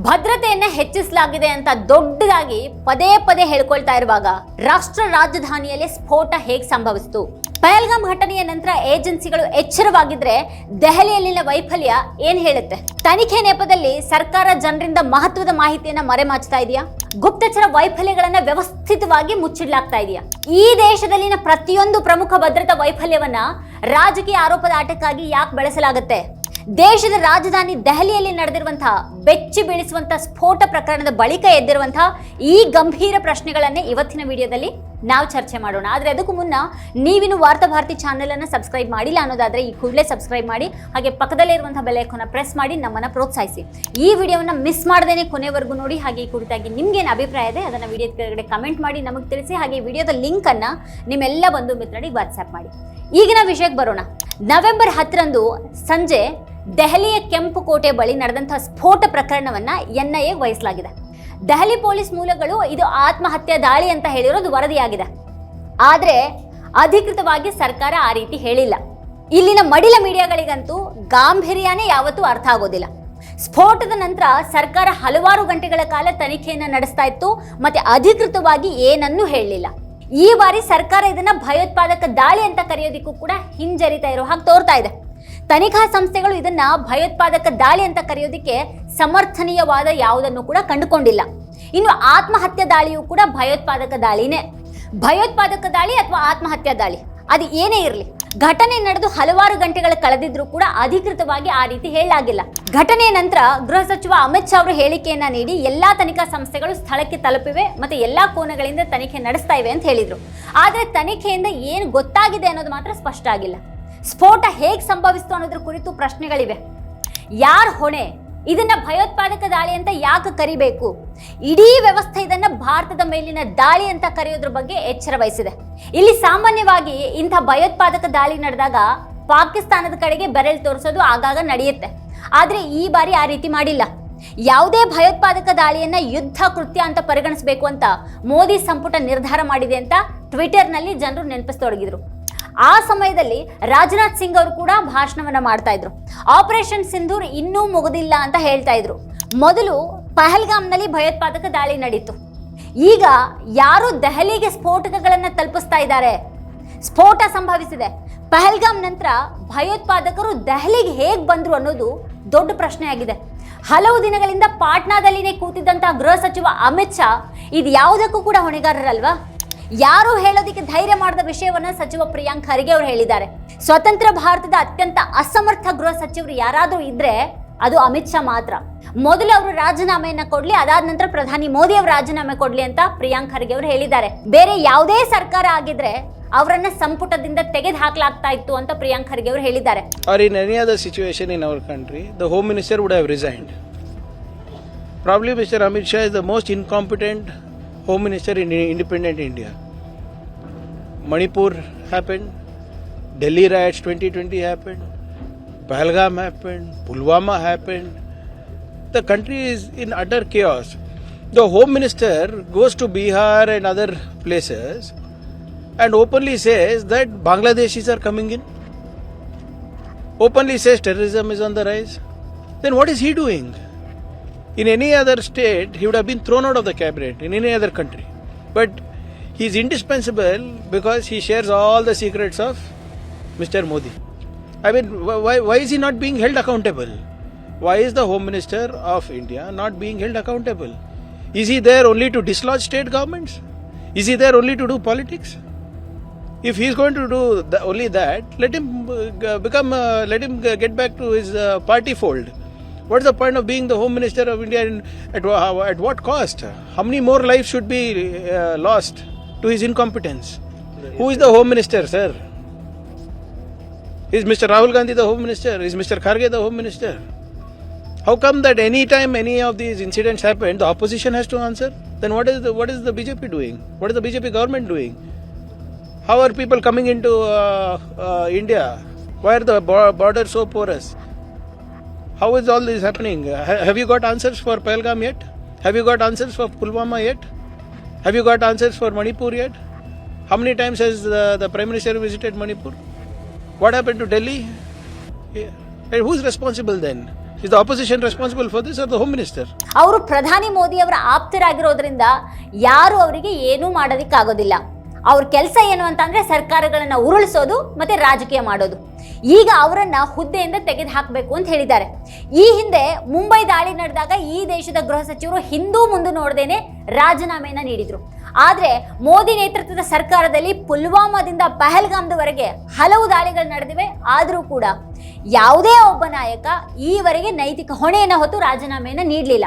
ಭದ್ರತೆಯನ್ನ ಹೆಚ್ಚಿಸಲಾಗಿದೆ ಅಂತ ದೊಡ್ಡದಾಗಿ ಪದೇ ಪದೇ ಹೇಳ್ಕೊಳ್ತಾ ಇರುವಾಗ ರಾಷ್ಟ್ರ ರಾಜಧಾನಿಯಲ್ಲಿ ಸ್ಫೋಟ ಹೇಗೆ ಸಂಭವಿಸಿತು? ಪಹಲ್ಗಾಮ್ ಘಟನೆಯ ನಂತರ ಏಜೆನ್ಸಿಗಳು ಎಚ್ಚರವಾಗಿದ್ರೆ ದೆಹಲಿಯಲ್ಲಿನ ವೈಫಲ್ಯ ಏನ್ ಹೇಳುತ್ತೆ? ತನಿಖೆ ನೆಪದಲ್ಲಿ ಸರ್ಕಾರ ಜನರಿಂದ ಮಹತ್ವದ ಮಾಹಿತಿಯನ್ನ ಮರೆಮಾಚ್ತಾ ಇದೆಯಾ? ಗುಪ್ತಚರ ವೈಫಲ್ಯಗಳನ್ನ ವ್ಯವಸ್ಥಿತವಾಗಿ ಮುಚ್ಚಿಡ್ಲಾಗ್ತಾ ಇದೆಯಾ? ಈ ದೇಶದಲ್ಲಿನ ಪ್ರತಿಯೊಂದು ಪ್ರಮುಖ ಭದ್ರತಾ ವೈಫಲ್ಯವನ್ನ ರಾಜಕೀಯ ಆರೋಪದ ಆಟಕ್ಕಾಗಿ ಯಾಕೆ ಬಳಸಲಾಗುತ್ತೆ? ದೇಶದ ರಾಜಧಾನಿ ದೆಹಲಿಯಲ್ಲಿ ನಡೆದಿರುವಂತಹ ಬೆಚ್ಚಿ ಬೀಳಿಸುವಂತಹ ಸ್ಫೋಟ ಪ್ರಕರಣದ ಬಳಿಕ ಎದ್ದಿರುವಂತಹ ಈ ಗಂಭೀರ ಪ್ರಶ್ನೆಗಳನ್ನೇ ಇವತ್ತಿನ ವಿಡಿಯೋದಲ್ಲಿ ನಾವು ಚರ್ಚೆ ಮಾಡೋಣ. ಆದರೆ ಅದಕ್ಕೂ ಮುನ್ನ ನೀವಿನ್ನು ವಾರ್ತಾ ಭಾರತಿ ಚಾನೆಲ್ ಅನ್ನು ಸಬ್ಸ್ಕ್ರೈಬ್ ಮಾಡಿಲ್ಲ ಅನ್ನೋದಾದ್ರೆ ಈ ಕೂಡಲೇ ಸಬ್ಸ್ಕ್ರೈಬ್ ಮಾಡಿ, ಹಾಗೆ ಪಕ್ಕದಲ್ಲೇ ಇರುವಂತಹ ಬೆಲ್ ಐಕಾನ್ ಪ್ರೆಸ್ ಮಾಡಿ ನಮ್ಮನ್ನ ಪ್ರೋತ್ಸಾಹಿಸಿ. ಈ ವಿಡಿಯೋವನ್ನ ಮಿಸ್ ಮಾಡದೇನೆ ಕೊನೆವರೆಗೂ ನೋಡಿ. ಹಾಗೆ ಈ ಕುರಿತಾಗಿ ನಿಮ್ಗೇನು ಅಭಿಪ್ರಾಯ ಇದೆ ಅದನ್ನ ವಿಡಿಯೋದ ಕೆಳಗಡೆ ಕಮೆಂಟ್ ಮಾಡಿ ನಮಗೆ ತಿಳಿಸಿ. ಹಾಗೆ ವಿಡಿಯೋದ ಲಿಂಕ್ ಅನ್ನ ನಿಮ್ಮೆಲ್ಲ ಬಂಧು ಮಿತ್ರರಿಗೆ ವಾಟ್ಸ್ಆಪ್ ಮಾಡಿ. ಈಗಿನ ವಿಷಯಕ್ಕೆ ಬರೋಣ. ನವೆಂಬರ್ 10ರಂದು ಸಂಜೆ ದೆಹಲಿಯ ಕೆಂಪು ಕೋಟೆ ಬಳಿ ನಡೆದಂತಹ ಸ್ಫೋಟ ಪ್ರಕರಣವನ್ನ NIA ವಹಿಸಲಾಗಿದೆ. ದೆಹಲಿ ಪೊಲೀಸ್ ಮೂಲಗಳು ಇದು ಆತ್ಮಹತ್ಯೆ ದಾಳಿ ಅಂತ ಹೇಳಿರೋದು ವರದಿಯಾಗಿದೆ. ಆದ್ರೆ ಅಧಿಕೃತವಾಗಿ ಸರ್ಕಾರ ಆ ರೀತಿ ಹೇಳಿಲ್ಲ. ಇಲ್ಲಿನ ಮಡಿಲ ಮೀಡಿಯಾಗಳಿಗಂತೂ ಗಾಂಭೀರ್ಯನೇ ಯಾವತ್ತೂ ಅರ್ಥ ಆಗೋದಿಲ್ಲ. ಸ್ಫೋಟದ ನಂತರ ಸರ್ಕಾರ ಹಲವಾರು ಗಂಟೆಗಳ ಕಾಲ ತನಿಖೆಯನ್ನ ನಡೆಸ್ತಾ ಇತ್ತು, ಮತ್ತೆ ಅಧಿಕೃತವಾಗಿ ಏನನ್ನೂ ಹೇಳಲಿಲ್ಲ. ಈ ಬಾರಿ ಸರ್ಕಾರ ಇದನ್ನ ಭಯೋತ್ಪಾದಕ ದಾಳಿ ಅಂತ ಕರೆಯೋದಿಕ್ಕೂ ಕೂಡ ಹಿಂಜರಿತಾ ಇರೋ ಹಾಗೆ ತೋರ್ತಾ ಇದೆ. ತನಿಖಾ ಸಂಸ್ಥೆಗಳು ಇದನ್ನ ಭಯೋತ್ಪಾದಕ ದಾಳಿ ಅಂತ ಕರೆಯೋದಿಕ್ಕೆ ಸಮರ್ಥನೀಯವಾದ ಯಾವುದನ್ನು ಕೂಡ ಕಂಡುಕೊಂಡಿಲ್ಲ. ಇನ್ನು ಆತ್ಮಹತ್ಯೆ ದಾಳಿಯೂ ಕೂಡ ಭಯೋತ್ಪಾದಕ ದಾಳಿನೇ. ಭಯೋತ್ಪಾದಕ ದಾಳಿ ಅಥವಾ ಆತ್ಮಹತ್ಯೆ ದಾಳಿ ಅದು ಏನೇ ಇರಲಿ, ಘಟನೆ ನಡೆದು ಹಲವಾರು ಗಂಟೆಗಳು ಕಳೆದಿದ್ರೂ ಕೂಡ ಅಧಿಕೃತವಾಗಿ ಆ ರೀತಿ ಹೇಳಲಾಗಿಲ್ಲ. ಘಟನೆಯ ನಂತರ ಗೃಹ ಸಚಿವ ಅಮಿತ್ ಶಾ ಅವರು ಹೇಳಿಕೆಯನ್ನ ನೀಡಿ ಎಲ್ಲಾ ತನಿಖಾ ಸಂಸ್ಥೆಗಳು ಸ್ಥಳಕ್ಕೆ ತಲುಪಿವೆ ಮತ್ತೆ ಎಲ್ಲಾ ಕೋನಗಳಿಂದ ತನಿಖೆ ನಡೆಸ್ತಾ ಇವೆ ಅಂತ ಹೇಳಿದ್ರು. ಆದ್ರೆ ತನಿಖೆಯಿಂದ ಏನು ಗೊತ್ತಾಗಿದೆ ಅನ್ನೋದು ಮಾತ್ರ ಸ್ಪಷ್ಟ ಆಗಿಲ್ಲ. ಸ್ಫೋಟ ಹೇಗೆ ಸಂಭವಿಸ್ತು ಅನ್ನೋದ್ರ ಕುರಿತು ಪ್ರಶ್ನೆಗಳಿವೆ. ಯಾರ ಹೊಣೆ? ಇದನ್ನ ಭಯೋತ್ಪಾದಕ ದಾಳಿ ಅಂತ ಯಾಕೆ ಕರಿಬೇಕು? ಇಡೀ ವ್ಯವಸ್ಥೆ ಇದನ್ನ ಭಾರತದ ಮೇಲಿನ ದಾಳಿ ಅಂತ ಕರೆಯೋದ್ರ ಬಗ್ಗೆ ಎಚ್ಚರ ವಹಿಸಿದೆ. ಇಲ್ಲಿ ಸಾಮಾನ್ಯವಾಗಿ ಇಂಥ ಭಯೋತ್ಪಾದಕ ದಾಳಿ ನಡೆದಾಗ ಪಾಕಿಸ್ತಾನದ ಕಡೆಗೆ ಬೆರಳು ತೋರಿಸೋದು ಆಗಾಗ ನಡೆಯುತ್ತೆ. ಆದ್ರೆ ಈ ಬಾರಿ ಆ ರೀತಿ ಮಾಡಿಲ್ಲ. ಯಾವುದೇ ಭಯೋತ್ಪಾದಕ ದಾಳಿಯನ್ನ ಯುದ್ಧ ಕೃತ್ಯ ಅಂತ ಪರಿಗಣಿಸಬೇಕು ಅಂತ ಮೋದಿ ಸಂಪುಟ ನಿರ್ಧಾರ ಮಾಡಿದೆ ಅಂತ ಟ್ವಿಟರ್ನಲ್ಲಿ ಜನರು ನೆನಪಿಸತೊಡಗಿದ್ರು. ಆ ಸಮಯದಲ್ಲಿ ರಾಜನಾಥ್ ಸಿಂಗ್ ಅವರು ಕೂಡ ಭಾಷಣವನ್ನ ಮಾಡ್ತಾ ಇದ್ರು. ಆಪರೇಷನ್ ಸಿಂಧೂರ್ ಇನ್ನೂ ಮುಗಿದಿಲ್ಲ ಅಂತ ಹೇಳ್ತಾ ಇದ್ರು. ಮೊದಲು ಪಹಲ್ಗಾಮ್ನಲ್ಲಿ ಭಯೋತ್ಪಾದಕ ದಾಳಿ ನಡೀತು. ಈಗ ಯಾರು ದೆಹಲಿಗೆ ಸ್ಫೋಟಕಗಳನ್ನ ತಲುಪಿಸ್ತಾ ಇದ್ದಾರೆ? ಸ್ಫೋಟ ಸಂಭವಿಸಿದೆ. ಪಹಲ್ಗಾಮ್ ನಂತರ ಭಯೋತ್ಪಾದಕರು ದೆಹಲಿಗೆ ಹೇಗೆ ಬಂದ್ರು ಅನ್ನೋದು ದೊಡ್ಡ ಪ್ರಶ್ನೆಯಾಗಿದೆ. ಹಲವು ದಿನಗಳಿಂದ ಪಾಟ್ನಾದಲ್ಲಿನೇ ಕೂತಿದ್ದಂತಹ ಗೃಹ ಸಚಿವ ಅಮಿತ್ ಶಾ ಇದು ಯಾವುದಕ್ಕೂ ಕೂಡ ಹೊಣೆಗಾರರಲ್ವಾ? ಯಾರು ಹೇಳೋದಕ್ಕೆ ಧೈರ್ಯ ಮಾಡಿದ ವಿಷಯವನ್ನ ಸಚಿವ ಪ್ರಿಯಾಂಕ್ ಖರ್ಗೆ ಅವರು ಹೇಳಿದ್ದಾರೆ. ಸ್ವತಂತ್ರ ಭಾರತದ ಅತ್ಯಂತ ಅಸಮರ್ಥ ಗೃಹ ಸಚಿವರು ಯಾರಾದರೂ ಇದ್ರೆ ಅದು ಅಮಿತ್ ಶಾ ಮಾತ್ರ. ಮೊದಲು ಅವರು ರಾಜೀನಾಮೆಯನ್ನ ಕೊಡ್ಲಿ, ಅದಾದ ನಂತರ ಪ್ರಧಾನಿ ಮೋದಿ ಅವರು ರಾಜೀನಾಮೆ ಕೊಡ್ಲಿ ಅಂತ ಪ್ರಿಯಾಂಕ್ ಖರ್ಗೆ ಅವರು ಹೇಳಿದ್ದಾರೆ. ಬೇರೆ ಯಾವುದೇ ಸರ್ಕಾರ ಆಗಿದ್ರೆ ಅವರನ್ನ ಸಂಪುಟದಿಂದ ತೆಗೆದು ಹಾಕಲಾಗ್ತಾ ಇತ್ತು ಅಂತ ಪ್ರಿಯಾಂಕ್ ಖರ್ಗೆ ಅವರು ಹೇಳಿದ್ದಾರೆ. Or in any other situation in our country, the Home Minister would have resigned. Probably Mr. Amit Shah is the most incompetent Home Minister in independent India. Manipur happened, Delhi riots 2020 happened, Pahalgam happened, Pulwama happened. The country is in utter chaos. The Home Minister goes to Bihar and other places and openly says that Bangladeshis are coming in. Openly says terrorism is on the rise. Then what is he doing? In any other state, he would have been thrown out of the cabinet, in any other country. But he is indispensable because he shares all the secrets of Mr. Modi. I mean, why is he not being held accountable? Why is the Home Minister of India not being held accountable? Is he there only to dislodge state governments? Is he there only to do politics? If he is going to do only that, let him get back to his party fold. What is the point of being the Home Minister of India and at what cost? How many more lives should be lost to his incompetence? Who is the Home Minister, sir? Is Mr. Rahul Gandhi the Home Minister? Is Mr. Kharge the Home Minister? How come that any time any of these incidents happen, the opposition has to answer? Then what is the BJP doing? What is the BJP government doing? How are people coming into India? Why are the borders so porous? How is all this happening? Have you got answers for Pahalgam yet? Have you got answers for Pulwama yet? Have you got answers for Manipur yet? How many times has the Prime Minister visited Manipur? What happened to Delhi? And who's responsible then? Is the opposition responsible for this or the Home Minister? ಅವರು ಪ್ರಧಾನಿ ಮೋದಿ ಅವರ ಆಪ್ತರಾಗಿರೋದ್ರಿಂದ ಯಾರು ಅವರಿಗೆ ಏನೂ ಮಾಡೋದಕ್ಕಾಗೋದಿಲ್ಲ. ಅವ್ರ ಕೆಲಸ ಏನು ಅಂತಂದ್ರೆ ಸರ್ಕಾರಗಳನ್ನ ಉರುಳಿಸೋದು ಮತ್ತೆ ರಾಜಕೀಯ ಮಾಡೋದು. ಈಗ ಅವರನ್ನ ಹುದ್ದೆಯಿಂದ ತೆಗೆದು ಹಾಕಬೇಕು ಅಂತ ಹೇಳಿದ್ದಾರೆ. ಈ ಹಿಂದೆ ಮುಂಬೈ ದಾಳಿ ನಡೆದಾಗ ಈ ದೇಶದ ಗೃಹ ಸಚಿವರು ಹಿಂದೂ ಮುಂದೆ ನೋಡದೇನೆ ರಾಜೀನಾಮೆಯನ್ನ ನೀಡಿದ್ರು. ಆದ್ರೆ ಮೋದಿ ನೇತೃತ್ವದ ಸರ್ಕಾರದಲ್ಲಿ ಪುಲ್ವಾಮಾದಿಂದ ಪಹಲ್ಗಾಮ್ದವರೆಗೆ ಹಲವು ದಾಳಿಗಳು ನಡೆದಿವೆ. ಆದರೂ ಕೂಡ ಯಾವುದೇ ಒಬ್ಬ ನಾಯಕ ಈವರೆಗೆ ನೈತಿಕ ಹೊಣೆಯನ್ನ ಹೊತ್ತು ರಾಜೀನಾಮೆಯನ್ನ ನೀಡಲಿಲ್ಲ.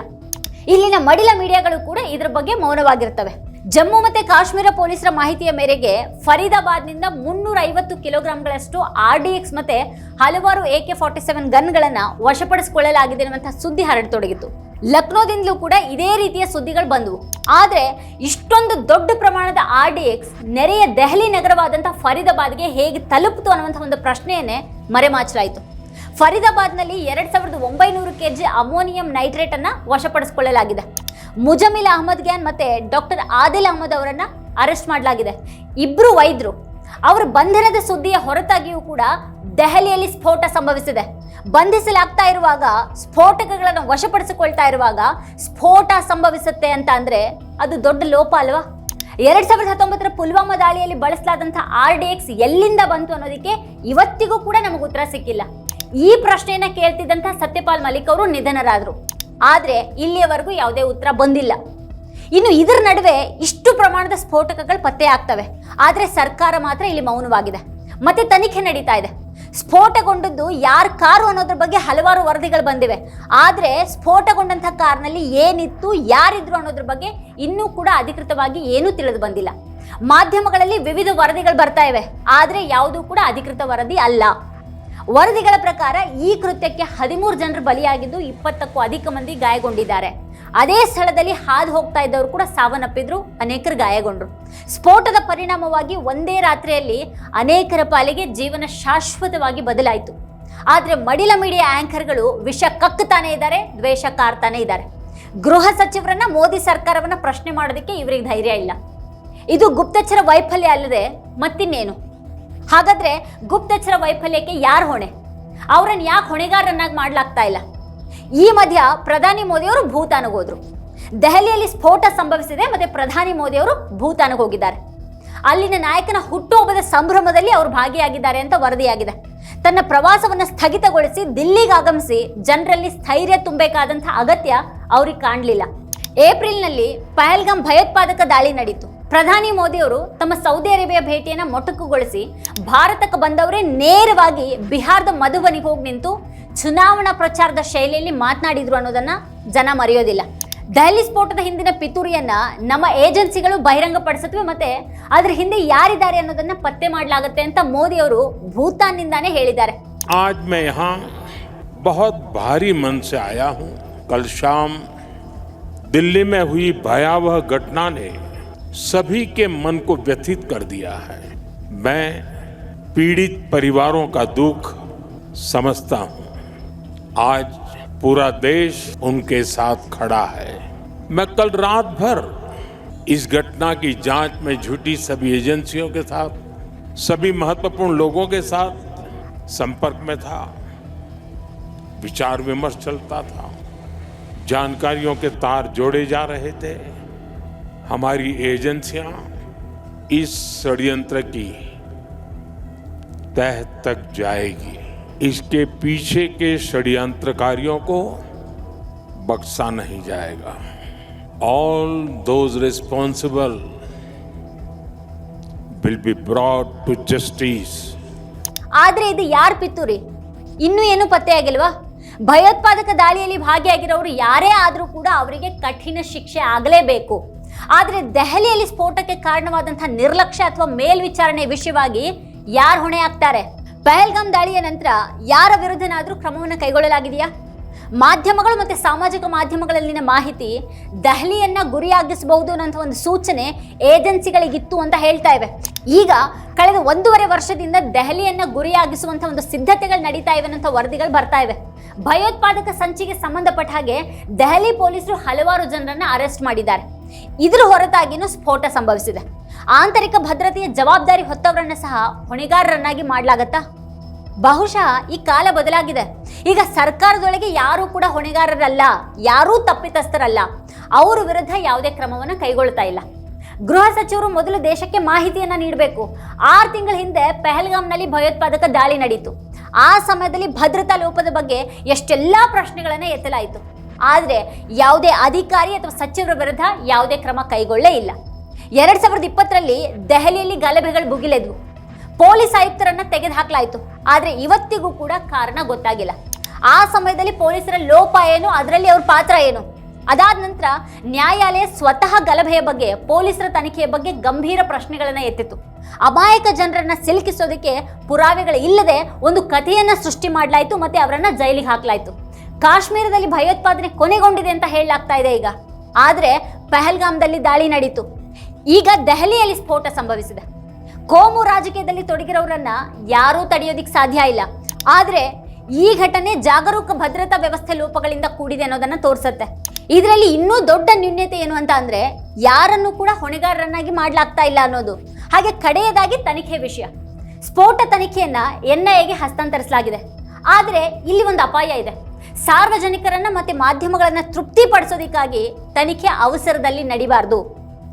ಇಲ್ಲಿನ ಮಡಿಲ ಮೀಡಿಯಾಗಳು ಕೂಡ ಇದ್ರ ಬಗ್ಗೆ ಮೌನವಾಗಿರ್ತವೆ. ಜಮ್ಮು ಮತ್ತೆ ಕಾಶ್ಮೀರ ಪೊಲೀಸರ ಮಾಹಿತಿಯ ಮೇರೆಗೆ ಫರೀದಾಬಾದ್ನಿಂದ 350 ಕಿಲೋಗ್ರಾಂಗಳಷ್ಟು RDX ಮತ್ತೆ ಹಲವಾರು AK-47 ಗನ್ಗಳನ್ನ ವಶಪಡಿಸಿಕೊಳ್ಳಲಾಗಿದೆ ಎನ್ನುವಂತಹ ಸುದ್ದಿ ಹರಡತೊಡಗಿತ್ತು. ಲಕ್ನೋದಿಂದಲೂ ಕೂಡ ಇದೇ ರೀತಿಯ ಸುದ್ದಿಗಳು ಬಂದವು. ಆದರೆ ಇಷ್ಟೊಂದು ದೊಡ್ಡ ಪ್ರಮಾಣದ RDX ನೆರೆಯ ದೆಹಲಿ ನಗರವಾದಂತಹ ಫರೀದಾಬಾದ್ಗೆ ಹೇಗೆ ತಲುಪಿತು ಅನ್ನುವಂಥ ಒಂದು ಪ್ರಶ್ನೆಯನ್ನೇ ಮರೆಮಾಚಲಾಯಿತು. ಫರೀದಾಬಾದ್ನಲ್ಲಿ 2900 kg ಅಮೋನಿಯಂ ನೈಟ್ರೇಟ್ ಅನ್ನ ವಶಪಡಿಸಿಕೊಳ್ಳಲಾಗಿದೆ. ಮುಜಮಿಲ್ ಅಹಮದ್ ಗ್ಯಾನ್ ಮತ್ತೆ ಡಾಕ್ಟರ್ ಆದಿಲ್ ಅಹಮದ್ ಅವರನ್ನ ಅರೆಸ್ಟ್ ಮಾಡಲಾಗಿದೆ. ಇಬ್ರು ವೈದ್ಯರು. ಅವರ ಬಂಧನದ ಸುದ್ದಿಯ ಹೊರತಾಗಿಯೂ ಕೂಡ ದೆಹಲಿಯಲ್ಲಿ ಸ್ಫೋಟ ಸಂಭವಿಸಿದೆ. ಬಂಧಿಸಲಾಗ್ತಾ ಇರುವಾಗ, ಸ್ಫೋಟಕಗಳನ್ನು ವಶಪಡಿಸಿಕೊಳ್ತಾ ಇರುವಾಗ ಸ್ಫೋಟ ಸಂಭವಿಸುತ್ತೆ ಅಂತ ಅಂದ್ರೆ ಅದು ದೊಡ್ಡ ಲೋಪ ಅಲ್ವಾ? 2019 ಪುಲ್ವಾಮಾ ದಾಳಿಯಲ್ಲಿ ಬಳಸಲಾದಂತಹ RDX ಎಲ್ಲಿಂದ ಬಂತು ಅನ್ನೋದಕ್ಕೆ ಇವತ್ತಿಗೂ ಕೂಡ ನಮಗೆ ಉತ್ತರ ಸಿಕ್ಕಿಲ್ಲ. ಈ ಪ್ರಶ್ನೆಯನ್ನ ಕೇಳ್ತಿದ್ದಂತಹ ಸತ್ಯಪಾಲ್ ಮಲಿಕ್ ಅವರು ನಿಧನರಾದರು. ಆದ್ರೆ ಇಲ್ಲಿಯವರೆಗೂ ಯಾವುದೇ ಉತ್ತರ ಬಂದಿಲ್ಲ. ಇನ್ನು ಇದರ ನಡುವೆ ಇಷ್ಟು ಪ್ರಮಾಣದ ಸ್ಫೋಟಕಗಳು ಪತ್ತೆ ಆಗ್ತವೆ. ಆದ್ರೆ ಸರ್ಕಾರ ಮಾತ್ರ ಇಲ್ಲಿ ಮೌನವಾಗಿದೆ. ಮತ್ತೆ ತನಿಖೆ ನಡೀತಾ ಇದೆ. ಸ್ಫೋಟಗೊಂಡದ್ದು ಯಾರ ಕಾರು ಅನ್ನೋದ್ರ ಬಗ್ಗೆ ಹಲವಾರು ವರದಿಗಳು ಬಂದಿವೆ. ಆದ್ರೆ ಸ್ಫೋಟಗೊಂಡಂತಹ ಕಾರ್ನಲ್ಲಿ ಏನಿತ್ತು, ಯಾರಿದ್ರು ಅನ್ನೋದ್ರ ಬಗ್ಗೆ ಇನ್ನೂ ಕೂಡ ಅಧಿಕೃತವಾಗಿ ಏನೂ ತಿಳಿದು ಬಂದಿಲ್ಲ. ಮಾಧ್ಯಮಗಳಲ್ಲಿ ವಿವಿಧ ವರದಿಗಳು ಬರ್ತಾ ಇವೆ. ಆದ್ರೆ ಯಾವುದೂ ಕೂಡ ಅಧಿಕೃತ ವರದಿ ಅಲ್ಲ. ವರದಿಗಳ ಪ್ರಕಾರ ಈ ಕೃತ್ಯಕ್ಕೆ 13 ಜನರು ಬಲಿಯಾಗಿದ್ದು 20ಕ್ಕೂ ಅಧಿಕ ಮಂದಿ ಗಾಯಗೊಂಡಿದ್ದಾರೆ. ಅದೇ ಸ್ಥಳದಲ್ಲಿ ಹಾದು ಹೋಗ್ತಾ ಇದ್ದವರು ಕೂಡ ಸಾವನ್ನಪ್ಪಿದ್ರು, ಅನೇಕರು ಗಾಯಗೊಂಡ್ರು. ಸ್ಫೋಟದ ಪರಿಣಾಮವಾಗಿ ಒಂದೇ ರಾತ್ರಿಯಲ್ಲಿ ಅನೇಕರ ಪಾಲಿಗೆ ಜೀವನ ಶಾಶ್ವತವಾಗಿ ಬದಲಾಯಿತು. ಆದ್ರೆ ಮಡಿಲ ಮೀಡಿಯಾ ಆಂಕರ್ಗಳು ವಿಷ ಕಕ್ಕುತ್ತಾನೆ ಇದ್ದಾರೆ, ದ್ವೇಷ ಕಾರ್ತಾನೆ ಇದ್ದಾರೆ. ಗೃಹ ಸಚಿವರನ್ನ, ಮೋದಿ ಸರ್ಕಾರವನ್ನ ಪ್ರಶ್ನೆ ಮಾಡೋದಕ್ಕೆ ಇವರಿಗೆ ಧೈರ್ಯ ಇಲ್ಲ. ಇದು ಗುಪ್ತಚರ ವೈಫಲ್ಯ ಅಲ್ಲದೆ ಮತ್ತಿನ್ನೇನು? ಹಾಗಾದ್ರೆ ಗುಪ್ತಚರ ವೈಫಲ್ಯಕ್ಕೆ ಯಾರು ಹೊಣೆ? ಅವರನ್ನು ಯಾಕೆ ಹೊಣೆಗಾರರನ್ನಾಗಿ ಮಾಡ್ಲಾಗ್ತಾ ಇಲ್ಲ? ಈ ಮಧ್ಯ ಪ್ರಧಾನಿ ಮೋದಿಯವರು ಭೂತಾನ್ಗೆ ಹೋದ್ರು. ದೆಹಲಿಯಲ್ಲಿ ಸ್ಫೋಟ ಸಂಭವಿಸಿದೆ ಮತ್ತೆ ಪ್ರಧಾನಿ ಮೋದಿಯವರು ಭೂತಾನ್ಗೆ ಹೋಗಿದ್ದಾರೆ. ಅಲ್ಲಿನ ನಾಯಕನ ಹುಟ್ಟುಹಬ್ಬದ ಸಂಭ್ರಮದಲ್ಲಿ ಅವರು ಭಾಗಿಯಾಗಿದ್ದಾರೆ ಅಂತ ವರದಿಯಾಗಿದೆ. ತನ್ನ ಪ್ರವಾಸವನ್ನು ಸ್ಥಗಿತಗೊಳಿಸಿ ದಿಲ್ಲಿಗೆ ಆಗಮಿಸಿ ಜನರಲ್ಲಿ ಸ್ಥೈರ್ಯ ತುಂಬಬೇಕಾದಂತಹ ಅಗತ್ಯ ಅವ್ರಿಗೆ ಕಾಣಲಿಲ್ಲ. ಏಪ್ರಿಲ್ನಲ್ಲಿ ಪಹಲ್ಗಾಮ್ ಭಯೋತ್ಪಾದಕ ದಾಳಿ ನಡೆಯಿತು. ಪ್ರಧಾನಿ ಮೋದಿಯವರು ತಮ್ಮ ಸೌದಿ ಅರೇಬಿಯಾ ಭೇಟಿಯನ್ನು ಮೊಟಕುಗೊಳಿಸಿ ಭಾರತಕ್ಕೆ ಬಂದವರೇ ನೇರವಾಗಿ ಬಿಹಾರದ ಮಧುಬನಿಗೆ ಹೋಗಿ ನಿಂತು ಚುನಾವಣಾ ಪ್ರಚಾರದ ಶೈಲಿಯಲ್ಲಿ ಮಾತನಾಡಿದ್ರು ಅನ್ನೋದನ್ನ ಜನ ಮರೆಯೋದಿಲ್ಲ. ದೆಹಲಿ ಸ್ಫೋಟದ ಹಿಂದಿನ ಪಿತೂರಿಯನ್ನ ನಮ್ಮ ಏಜೆನ್ಸಿಗಳು ಬಹಿರಂಗಪಡಿಸುತ್ತವೆ ಮತ್ತೆ ಅದ್ರ ಹಿಂದೆ ಯಾರಿದ್ದಾರೆ ಅನ್ನೋದನ್ನ ಪತ್ತೆ ಮಾಡಲಾಗುತ್ತೆ ಅಂತ ಮೋದಿ ಅವರು ಭೂತಾನ್ನಿಂದಾನೇ ಹೇಳಿದ್ದಾರೆ. आज मैं यहाँ बहुत भारी मन से आया हूँ। कल शाम दिल्ली में हुई भयावह घटना ने सभी के मन को व्यथित कर दिया है। मैं पीड़ित परिवारों का दुख समझता हूँ। आज पूरा देश उनके साथ खड़ा है। मैं कल रात भर इस घटना की जांच में जुटी सभी एजेंसियों के साथ, सभी महत्वपूर्ण लोगों के साथ संपर्क में था। विचार विमर्श चलता था, जानकारियों के तार जोड़े जा रहे थे। हमारी एजेंसियां इस षड्यंत्र की तह तक जाएगी। इसके पीछे के षड्यंत्रकारियों को बख्शा नहीं जाएगा। All those responsible will be brought to justice. ಆದ್ರೆ ಇದು ಯಾರ ಪಿತೂರಿ? ಇನ್ನೂ ಏನು ಪತ್ತೆಯಾಗಿಲ್ವಾ? ಭಯೋತ್ಪಾದಕ ದಾಳಿಯಲ್ಲಿ ಭಾಗಿಯಾಗಿರೋರು ಯಾರೇ ಆದರೂ ಕೂಡ ಅವರಿಗೆ ಕಠಿಣ ಶಿಕ್ಷೆ ಆಗಲೇಬೇಕು. ಆದ್ರೆ ದೆಹಲಿಯಲ್ಲಿ ಸ್ಫೋಟಕ್ಕೆ ಕಾರಣವಾದಂತಹ ನಿರ್ಲಕ್ಷ್ಯ ಅಥವಾ ಮೇಲ್ವಿಚಾರಣೆ ವಿಷಯವಾಗಿ ಯಾರು ಹೊಣೆ ಆಗ್ತಾರೆ? ಪಹಲ್ಗಾಮ್ ದಾಳಿಯ ನಂತರ ಯಾರ ವಿರುದ್ಧನಾದರೂ ಕ್ರಮವನ್ನು ಕೈಗೊಳ್ಳಲಾಗಿದೆಯಾ? ಮಾಧ್ಯಮಗಳು ಮತ್ತು ಸಾಮಾಜಿಕ ಮಾಧ್ಯಮಗಳಲ್ಲಿನ ಮಾಹಿತಿ ದೆಹಲಿಯನ್ನ ಗುರಿಯಾಗಿಸಬಹುದು ಅನ್ನೋ ಒಂದು ಸೂಚನೆ ಏಜೆನ್ಸಿಗಳಿಗಿತ್ತು ಅಂತ ಹೇಳ್ತಾ ಇವೆ. ಈಗ ಕಳೆದ 1.5 ವರ್ಷದಿಂದ ದೆಹಲಿಯನ್ನ ಗುರಿಯಾಗಿಸುವಂತ ಒಂದು ಸಿದ್ಧತೆಗಳು ನಡೀತಾ ಇವೆ ಅಂತ ವರದಿಗಳು ಬರ್ತಾ ಇವೆ. ಭಯೋತ್ಪಾದಕ ಸಂಚಿಗೆ ಸಂಬಂಧಪಟ್ಟ ಹಾಗೆ ದೆಹಲಿ ಪೊಲೀಸರು ಹಲವಾರು ಜನರನ್ನ ಅರೆಸ್ಟ್ ಮಾಡಿದ್ದಾರೆ. ಇದರ ಹೊರತಾಗಿನೂ ಸ್ಫೋಟ ಸಂಭವಿಸಿದೆ. ಆಂತರಿಕ ಭದ್ರತೆಯ ಜವಾಬ್ದಾರಿ ಹೊತ್ತವರನ್ನ ಸಹ ಹೊಣೆಗಾರರನ್ನಾಗಿ ಮಾಡಲಾಗತ್ತಾ? ಬಹುಶಃ ಈ ಕಾಲ ಬದಲಾಗಿದೆ. ಈಗ ಸರ್ಕಾರದೊಳಗೆ ಯಾರೂ ಕೂಡ ಹೊಣೆಗಾರರಲ್ಲ, ಯಾರೂ ತಪ್ಪಿತಸ್ಥರಲ್ಲ. ಅವರ ವಿರುದ್ಧ ಯಾವುದೇ ಕ್ರಮವನ್ನು ಕೈಗೊಳ್ತಾ ಇಲ್ಲ. ಗೃಹ ಸಚಿವರು ಮೊದಲು ದೇಶಕ್ಕೆ ಮಾಹಿತಿಯನ್ನ ನೀಡಬೇಕು. 6 ತಿಂಗಳ ಹಿಂದೆ ಪಹಲ್ಗಾಮ್ನಲ್ಲಿ ಭಯೋತ್ಪಾದಕ ದಾಳಿ ನಡೆಯಿತು. ಆ ಸಮಯದಲ್ಲಿ ಭದ್ರತಾ ಲೋಪದ ಬಗ್ಗೆ ಎಷ್ಟೆಲ್ಲಾ ಪ್ರಶ್ನೆಗಳನ್ನ ಎತ್ತಲಾಯಿತು. ಆದರೆ ಯಾವುದೇ ಅಧಿಕಾರಿ ಅಥವಾ ಸಚಿವರ ವಿರುದ್ಧ ಯಾವುದೇ ಕ್ರಮ ಕೈಗೊಳ್ಳೇ ಇಲ್ಲ. 2020ರಲ್ಲಿ ದೆಹಲಿಯಲ್ಲಿ ಗಲಭೆಗಳು ಭುಗಿಲೆದ್ವು. ಪೊಲೀಸ್ ಆಯುಕ್ತರನ್ನ ತೆಗೆದುಹಾಕಲಾಯಿತು. ಆದರೆ ಇವತ್ತಿಗೂ ಕೂಡ ಕಾರಣ ಗೊತ್ತಾಗಿಲ್ಲ. ಆ ಸಮಯದಲ್ಲಿ ಪೊಲೀಸರ ಲೋಪ ಏನು, ಅದರಲ್ಲಿ ಅವ್ರ ಪಾತ್ರ ಏನು? ಅದಾದ ನಂತರ ನ್ಯಾಯಾಲಯ ಸ್ವತಃ ಗಲಭೆಯ ಬಗ್ಗೆ, ಪೊಲೀಸರ ತನಿಖೆಯ ಬಗ್ಗೆ ಗಂಭೀರ ಪ್ರಶ್ನೆಗಳನ್ನ ಎತ್ತಿತ್ತು. ಅಮಾಯಕ ಜನರನ್ನ ಸಿಲುಕಿಸೋದಕ್ಕೆ ಪುರಾವೆಗಳು ಇಲ್ಲದೆ ಒಂದು ಕಥೆಯನ್ನ ಸೃಷ್ಟಿ ಮಾಡಲಾಯಿತು, ಮತ್ತೆ ಅವರನ್ನ ಜೈಲಿಗೆ ಹಾಕಲಾಯಿತು. ಕಾಶ್ಮೀರದಲ್ಲಿ ಭಯೋತ್ಪಾದನೆ ಕೊನೆಗೊಂಡಿದೆ ಅಂತ ಹೇಳಲಾಗ್ತಾ ಇದೆ ಈಗ. ಆದ್ರೆ ಪಹಲ್ಗಾಮ್ದಲ್ಲಿ ದಾಳಿ ನಡೀತು. ಈಗ ದೆಹಲಿಯಲ್ಲಿ ಸ್ಫೋಟ ಸಂಭವಿಸಿದೆ. ಕೋಮು ರಾಜಕೀಯದಲ್ಲಿ ತೊಡಗಿರೋರನ್ನ ಯಾರೂ ತಡೆಯೋದಿಕ್ ಸಾಧ್ಯ ಇಲ್ಲ. ಆದ್ರೆ ಈ ಘಟನೆ ಜಾಗರೂಕ ಭದ್ರತಾ ವ್ಯವಸ್ಥೆ ಲೋಪಗಳಿಂದ ಕೂಡಿದೆ ಅನ್ನೋದನ್ನ ತೋರಿಸುತ್ತೆ. ಇದರಲ್ಲಿ ಇನ್ನೂ ದೊಡ್ಡ ನ್ಯೂನ್ಯತೆ ಏನು ಅಂತ ಅಂದ್ರೆ, ಯಾರನ್ನು ಕೂಡ ಹೊಣೆಗಾರರನ್ನಾಗಿ ಮಾಡ್ಲಾಗ್ತಾ ಇಲ್ಲ ಅನ್ನೋದು. ಹಾಗೆ ಕಡೆಯದಾಗಿ ತನಿಖೆ ವಿಷಯ. ಸ್ಫೋಟ ತನಿಖೆಯನ್ನ NIAಗೆ ಹಸ್ತಾಂತರಿಸಲಾಗಿದೆ. ಆದ್ರೆ ಇಲ್ಲಿ ಒಂದು ಅಪಾಯ ಇದೆ. ಸಾರ್ವಜನಿಕರನ್ನ ಮತ್ತೆ ಮಾಧ್ಯಮಗಳನ್ನ ತೃಪ್ತಿಪಡಿಸೋದಕ್ಕಾಗಿ ತನಿಖೆ ಅವಸರದಲ್ಲಿ ನಡಿಬಾರ್ದು.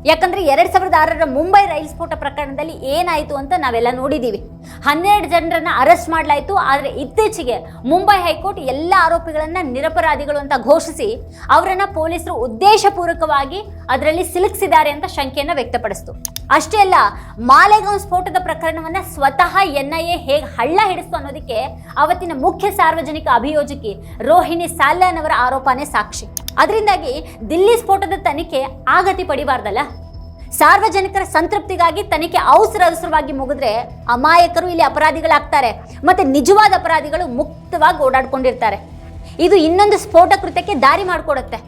ಯಾಕಂದ್ರೆ 2006ರ ಮುಂಬೈ ರೈಲು ಸ್ಫೋಟ ಪ್ರಕರಣದಲ್ಲಿ ಏನಾಯಿತು ಅಂತ ನಾವೆಲ್ಲ ನೋಡಿದ್ದೀವಿ. 12 ಜನರನ್ನ ಅರೆಸ್ಟ್ ಮಾಡಲಾಯಿತು. ಆದರೆ ಇತ್ತೀಚೆಗೆ ಮುಂಬೈ ಹೈಕೋರ್ಟ್ ಎಲ್ಲ ಆರೋಪಿಗಳನ್ನ ನಿರಪರಾಧಿಗಳು ಅಂತ ಘೋಷಿಸಿ ಅವರನ್ನ ಪೊಲೀಸರು ಉದ್ದೇಶಪೂರ್ವಕವಾಗಿ ಅದರಲ್ಲಿ ಸಿಲುಕಿಸಿದ್ದಾರೆ ಅಂತ ಶಂಕೆಯನ್ನ ವ್ಯಕ್ತಪಡಿಸಿತು. ಅಷ್ಟೇ ಅಲ್ಲ, ಮಾಲೆಗಾಂವ್ ಸ್ಫೋಟದ ಪ್ರಕರಣವನ್ನ ಸ್ವತಃ NIA ಹೇಗೆ ಹಳ್ಳ ಹಿಡಿಸ್ತು ಅನ್ನೋದಕ್ಕೆ ಅವತ್ತಿನ ಮುಖ್ಯ ಸಾರ್ವಜನಿಕ ಅಭಿಯೋಜಕಿ ರೋಹಿಣಿ ಸಾಲ್ಯಾನ್ ಅವರ ಆರೋಪನೇ ಸಾಕ್ಷಿ. ಅದರಿಂದಾಗಿ ದಿಲ್ಲಿ ಸ್ಫೋಟದ ತನಿಖೆ ಆಗತಿ ಪಡಿಬಾರ್ದಲ್ಲ. ಸಾರ್ವಜನಿಕರ ಸಂತೃಪ್ತಿಗಾಗಿ ತನಿಖೆ ಅವಸರವಾಗಿ ಮುಗಿದ್ರೆ ಅಮಾಯಕರು ಇಲ್ಲಿ ಅಪರಾಧಿಗಳಾಗ್ತಾರೆ, ಮತ್ತೆ ನಿಜವಾದ ಅಪರಾಧಿಗಳು ಮುಕ್ತವಾಗಿ ಓಡಾಡ್ಕೊಂಡಿರ್ತಾರೆ. ಇದು ಇನ್ನೊಂದು ಸ್ಫೋಟ ಕೃತ್ಯಕ್ಕೆ ದಾರಿ ಮಾಡಿಕೊಡುತ್ತೆ.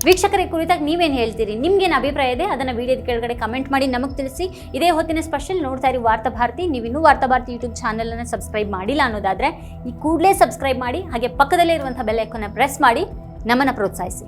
ವೀಕ್ಷಕರ ಕುರಿತಾಗಿ ನೀವೇನು ಹೇಳ್ತೀರಿ? ನಿಮ್ಗೇನು ಅಭಿಪ್ರಾಯ ಇದೆ ಅದನ್ನು ವಿಡಿಯೋದ ಕೆಳಗಡೆ ಕಮೆಂಟ್ ಮಾಡಿ ನಮಗೆ ತಿಳಿಸಿ. ಇದೇ ಹೊತ್ತಿನ ಸ್ಪೆಷಲ್ ನೋಡ್ತಾ ಇರಿ ವಾರ್ತಾಭಾರತಿ. ನೀವಿನ್ನೂ ವಾರ್ತಾಭಾರತಿ ಯೂಟ್ಯೂಬ್ ಚಾನಲನ್ನು ಸಬ್ಸ್ಕ್ರೈಬ್ ಮಾಡಿಲ್ಲ ಅನ್ನೋದಾದರೆ ಈ ಕೂಡಲೇ ಸಬ್ಸ್ಕ್ರೈಬ್ ಮಾಡಿ. ಹಾಗೆ ಪಕ್ಕದಲ್ಲೇ ಇರುವಂಥ ಬೆಲ್ ಐಕಾನ್ನ ಪ್ರೆಸ್ ಮಾಡಿ ನಮ್ಮನ್ನು ಪ್ರೋತ್ಸಾಹಿಸಿ.